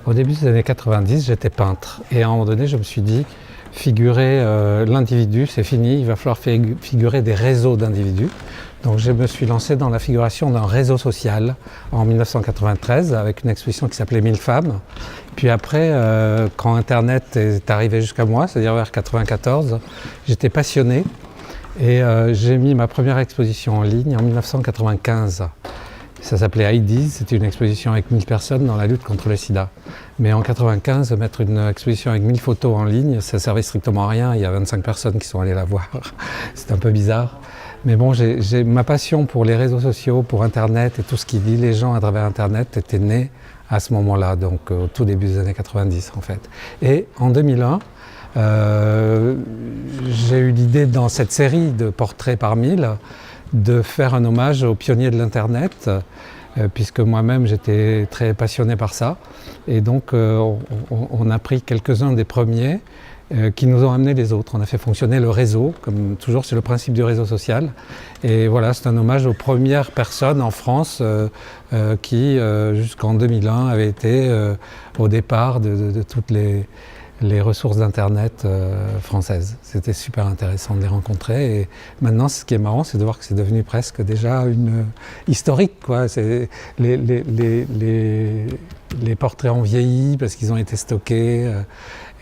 Au début des années 90, j'étais peintre et à un moment donné, je me suis dit, figurer l'individu, c'est fini, il va falloir figurer des réseaux d'individus. Donc je me suis lancé dans la figuration d'un réseau social en 1993 avec une exposition qui s'appelait 1000 femmes. Puis après, quand Internet est arrivé jusqu'à moi, c'est-à-dire vers 1994, j'étais passionné et j'ai mis ma première exposition en ligne en 1995. Ça s'appelait IDs, c'était une exposition avec 1000 personnes dans la lutte contre le sida. Mais en 1995, mettre une exposition avec 1000 photos en ligne, ça servait strictement à rien. Il y a 25 personnes qui sont allées la voir. C'est un peu bizarre. Mais bon, j'ai ma passion pour les réseaux sociaux, pour Internet et tout ce qui lie les gens à travers Internet était née à ce moment-là, donc au tout début des années 90 en fait. Et en 2001, j'ai eu l'idée dans cette série de portraits par 1000 de faire un hommage aux pionniers de l'Internet, puisque moi-même j'étais très passionné par ça. Et donc on a pris quelques-uns des premiers qui nous ont amené les autres. On a fait fonctionner le réseau, comme toujours c'est le principe du réseau social. Et voilà, c'est un hommage aux premières personnes en France qui, jusqu'en 2001, avaient été au départ de toutes les ressources d'Internet françaises. C'était super intéressant de les rencontrer. Et maintenant, ce qui est marrant, c'est de voir que c'est devenu presque déjà une historique, quoi. Les portraits ont vieilli parce qu'ils ont été stockés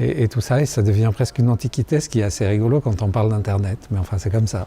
et tout ça. Et ça devient presque une antiquité, ce qui est assez rigolo quand on parle d'Internet. Mais enfin, c'est comme ça.